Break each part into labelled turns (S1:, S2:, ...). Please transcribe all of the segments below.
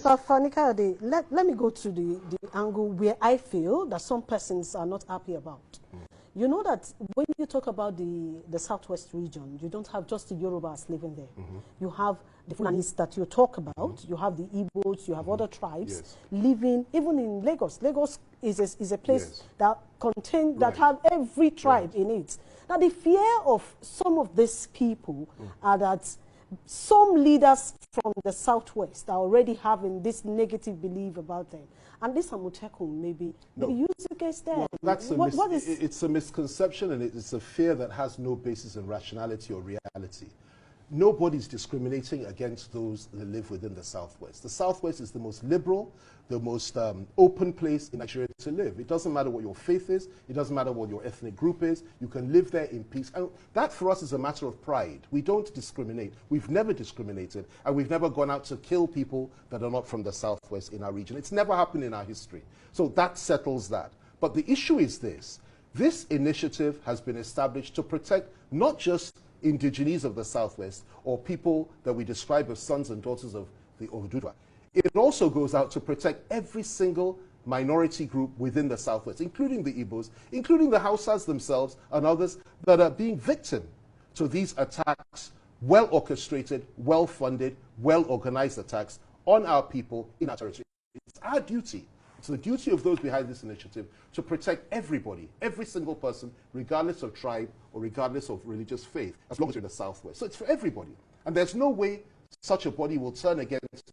S1: Mr. Fani-Kayode, let me go to the angle where I feel that some persons are not happy about. You know that when you talk about the Southwest region, you don't have just the Yorubas living there. You have the Fulanis that you talk about, you have the Igbos, you have other tribes living, even in Lagos. Lagos is a place that contains, that have every tribe in it. Now the fear of some of these people are that some leaders from the Southwest are already having this negative belief about them. And this Amotekun maybe used against them.
S2: Well, it's a misconception, and it's a fear that has no basis in rationality or reality. Nobody's discriminating against those that live within the Southwest. The Southwest is the most liberal, the most open place in Nigeria to live. It doesn't matter what your faith is. It doesn't matter what your ethnic group is. You can live there in peace. And that for us is a matter of pride. We don't discriminate. We've never discriminated, and we've never gone out to kill people that are not from the Southwest in our region. It's never happened in our history. So that settles that. But the issue is this. This initiative has been established to protect not just indigenes of the Southwest or people that we describe as sons and daughters of the Oduduwa. It also goes out to protect every single minority group within the Southwest, including the Igbos, including the Hausas themselves and others that are being victim to these attacks, well orchestrated, well funded, well organized attacks on our people in our territory. It's our duty. It's the duty of those behind this initiative to protect everybody, every single person, regardless of tribe or regardless of religious faith, as long as you're in the Southwest. So it's for everybody. And there's no way such a body will turn against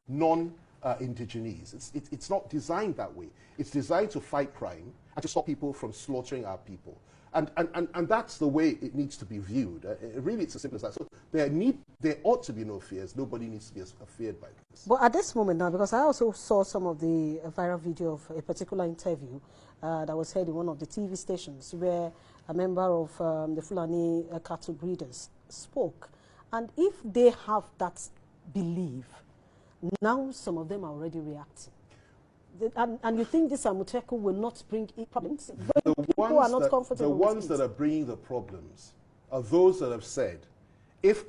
S2: non-indigenes. It's not designed that way. It's designed to fight crime and to stop people from slaughtering our people. And that's the way it needs to be viewed. Really, it's as simple as that. So there ought to be no fears. Nobody needs to be feared by this.
S1: But at this moment now, because I also saw some of the viral video of a particular interview that was held in one of the TV stations where a member of the Fulani cattle breeders spoke. And if they have that belief, now some of them are already reacting. And you think this Amotekun will not bring problems?
S2: The ones that are bringing the problems are those that have said, if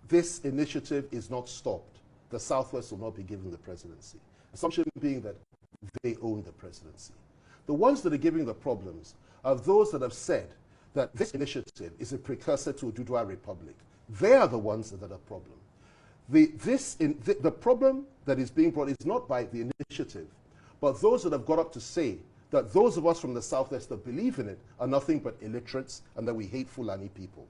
S2: this initiative is not stopped, the Southwest will not be given the presidency. Assumption being that they own the presidency. The ones that are giving the problems are those that have said that this initiative is a precursor to a Oduduwa Republic. They are the ones that are the problem. The problem that is being brought is not by the initiative, but those that have got up to say that those of us from the Southwest that believe in it are nothing but illiterates and that we hate Fulani people.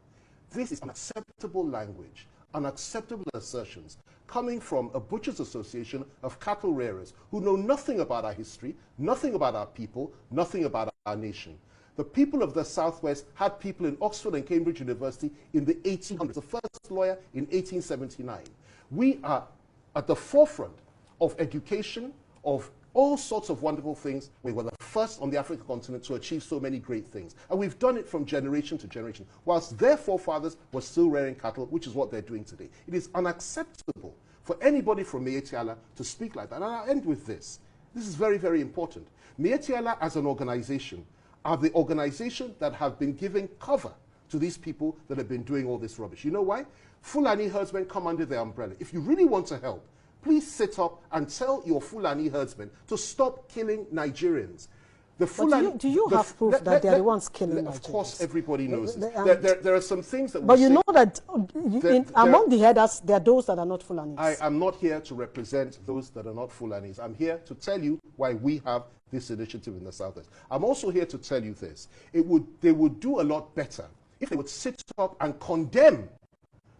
S2: This is unacceptable language, unacceptable assertions coming from a butchers' association of cattle rearers who know nothing about our history, nothing about our people, nothing about our nation. The people of the Southwest had people in Oxford and Cambridge University in the 1800s, the first lawyer in 1879. We are at the forefront of education, of all sorts of wonderful things. We were the first on the African continent to achieve so many great things. And we've done it from generation to generation, whilst their forefathers were still rearing cattle, which is what they're doing today. It is unacceptable for anybody from Mietiala to speak like that. And I'll end with this. This is very, very important. Mietiala as an organization are the organization that have been giving cover to these people that have been doing all this rubbish. You know why? Fulani herdsmen come under their umbrella. If you really want to help, please sit up and tell your Fulani herdsmen to stop killing Nigerians. The Fulani,
S1: do you have proof that they're the ones killing Nigerians?
S2: Of course, everybody knows it. There are some things that.
S1: But you know that among the herders, there are those that are not Fulanis.
S2: I am not here to represent those that are not Fulanis. I'm here to tell you why we have this initiative in the Southwest. I'm also here to tell you this. They would do a lot better if they would sit up and condemn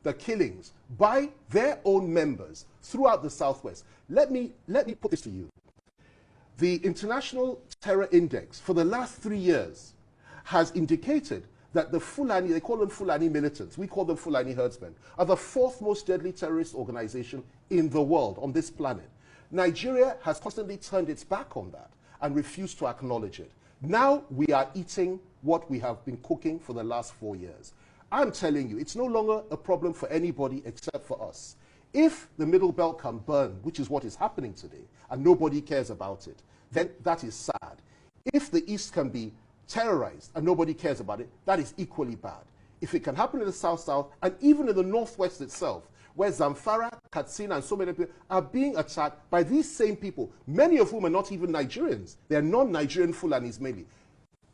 S2: the killings by their own members throughout the Southwest. Let me put this to you. The International Terror Index for the last 3 years has indicated that the Fulani, they call them Fulani militants, we call them Fulani herdsmen, are the 4th most deadly terrorist organization in the world, on this planet. Nigeria has constantly turned its back on that and refused to acknowledge it. Now we are eating what we have been cooking for the last 4 years. I'm telling you, it's no longer a problem for anybody except for us. If the Middle Belt can burn, which is what is happening today, and nobody cares about it, then that is sad. If the East can be terrorized and nobody cares about it, that is equally bad. If it can happen in the South-South and even in the Northwest itself, where Zamfara, Katsina, and so many people are being attacked by these same people, many of whom are not even Nigerians. They are non-Nigerian Fulanis mainly.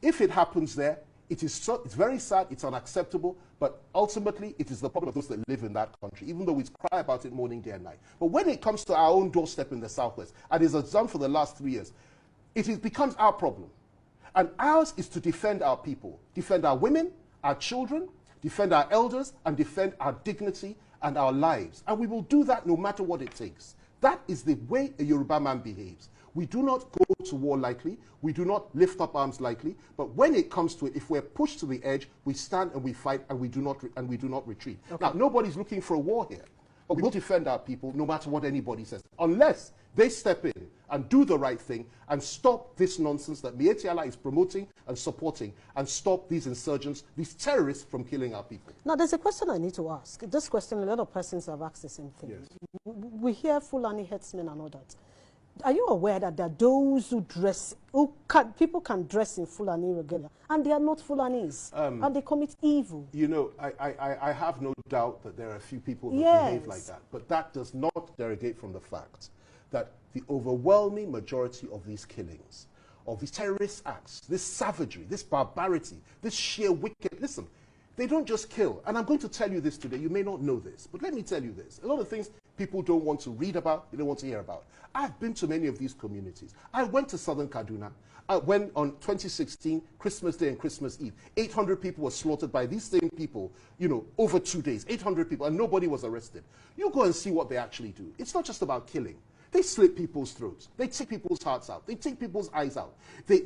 S2: If it happens there, it's very sad, it's unacceptable, but ultimately it is the problem of those that live in that country, even though we cry about it morning, day and night. But when it comes to our own doorstep in the Southwest, and it has done for the last 3 years, it becomes our problem. And ours is to defend our people, defend our women, our children, defend our elders, and defend our dignity and our lives. And we will do that no matter what it takes. That is the way a Yoruba man behaves. We do not go to war lightly. We do not lift up arms lightly. But when it comes to it, if we're pushed to the edge, we stand and we fight, and we do not retreat. Okay. Now, nobody's looking for a war here, but we will defend our people no matter what anybody says, unless they step in and do the right thing and stop this nonsense that Mieti Allah is promoting and supporting, and stop these insurgents, these terrorists, from killing our people.
S1: Now, there's a question I need to ask. This question, a lot of persons have asked the same thing. Yes. We hear Fulani headsmen and all that. Are you aware that there are those who people can dress in Fulani regalia, and they are not Fulanis, and they commit evil?
S2: You know, I have no doubt that there are a few people that behave like that, but that does not derogate from the fact that the overwhelming majority of these killings, of these terrorist acts, this savagery, this barbarity, this sheer wicked, listen, they don't just kill. And I'm going to tell you this today. You may not know this, but let me tell you this. A lot of things people don't want to read about, they don't want to hear about. I've been to many of these communities. I went to southern Kaduna. When on 2016, Christmas Day and Christmas Eve, 800 people were slaughtered by these same people, you know, over 2 days, 800 people, and nobody was arrested. You go and see what they actually do. It's not just about killing. They slit people's throats. They take people's hearts out. They take people's eyes out. They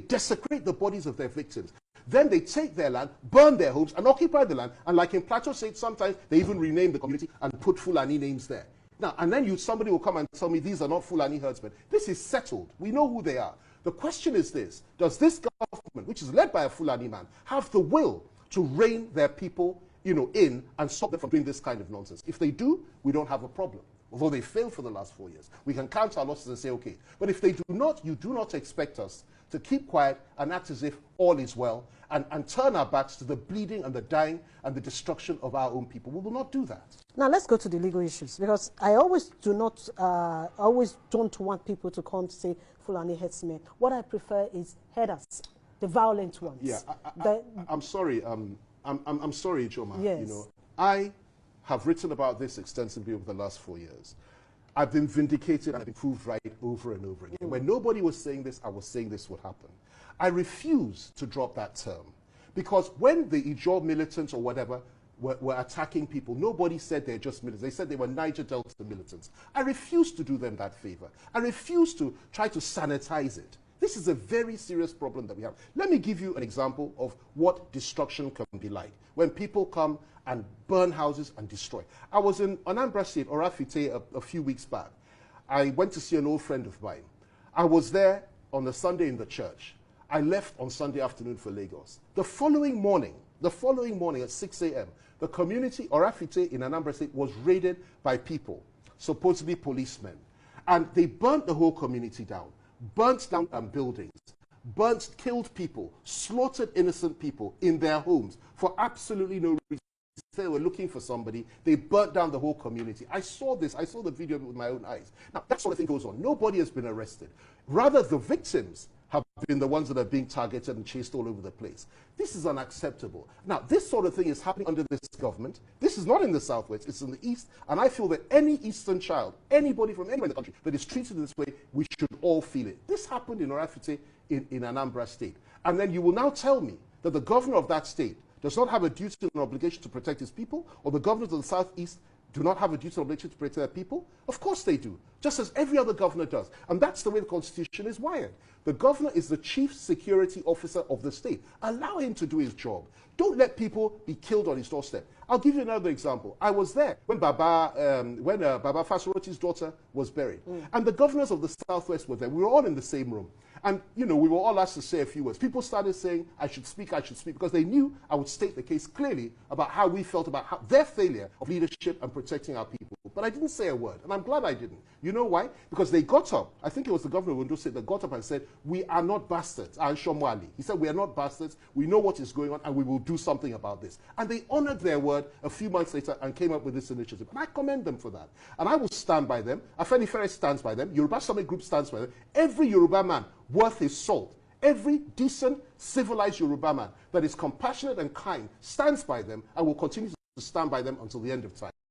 S2: desecrate the bodies of their victims. Then they take their land, burn their homes, and occupy the land. And like in Plateau State, sometimes they even rename the community and put Fulani names there. Now, and then somebody will come and tell me these are not Fulani herdsmen. This is settled. We know who they are. The question is this: does this government, which is led by a Fulani man, have the will to rein their people, you know, in and stop them from doing this kind of nonsense? If they do, we don't have a problem. Although they failed for the last 4 years, we can count our losses and say, okay. But if they do not, you do not expect us to keep quiet and act as if all is well, and turn our backs to the bleeding and the dying and the destruction of our own people. We will not do that. Now,
S1: let's go to the legal issues, because I always don't want people to come to say Fulani headsmen. What I prefer is headers, the violent ones.
S2: Yeah, I'm sorry. I'm sorry, Joma.
S1: Yes.
S2: You know, I have written about this extensively over the last 4 years. I've been vindicated and I've been proved right over and over again. When nobody was saying this, I was saying this would happen. I refuse to drop that term, because when the Ijaw militants or whatever were attacking people, nobody said they're just militants. They said they were Niger Delta militants. I refuse to do them that favor. I refuse to try to sanitize it. This is a very serious problem that we have. Let me give you an example of what destruction can be like when people come and burn houses and destroy. I was in Anambra State, Orafite, a few weeks back. I went to see an old friend of mine. I was there on a Sunday in the church. I left on Sunday afternoon for Lagos. The following morning at 6 a.m., the community, Orafite in Anambra State, was raided by people, supposedly policemen. And they burnt the whole community down, burnt down buildings, killed people, slaughtered innocent people in their homes for absolutely no reason. They were looking for somebody. They burnt down the whole community. I saw this. I saw the video of it with my own eyes. Now, that sort of thing goes on. Nobody has been arrested. Rather, the victims have been the ones that are being targeted and chased all over the place. This is unacceptable. Now, this sort of thing is happening under this government. This is not in the Southwest. It's in the East. And I feel that any Eastern child, anybody from anywhere in the country that is treated in this way, we should all feel it. This happened in Orafite in Anambra State. And then you will now tell me that the governor of that state does not have a duty and obligation to protect his people, or the governors of the Southeast do not have a duty and obligation to protect their people? Of course they do, just as every other governor does. And that's the way the Constitution is wired. The governor is the chief security officer of the state. Allow him to do his job. Don't let people be killed on his doorstep. I'll give you another example. I was there when Baba Fasorotti's daughter was buried. And the governors of the Southwest were there. We were all in the same room. And, you know, we were all asked to say a few words. People started saying, I should speak, because they knew I would state the case clearly about how we felt about their failure of leadership and protecting our people. But I didn't say a word, and I'm glad I didn't. You know why? Because they got up. I think it was the governor of Ondo State that got up and said, we are not bastards. And Shomwali. He said, we are not bastards. We know what is going on, and we will do something about this. And they honored their word a few months later and came up with this initiative. And I commend them for that. And I will stand by them. Afeni Ferre stands by them. Yoruba Summit Group stands by them. Every Yoruba man worth his salt, every decent, civilized Yoruba man that is compassionate and kind stands by them and will continue to stand by them until the end of time.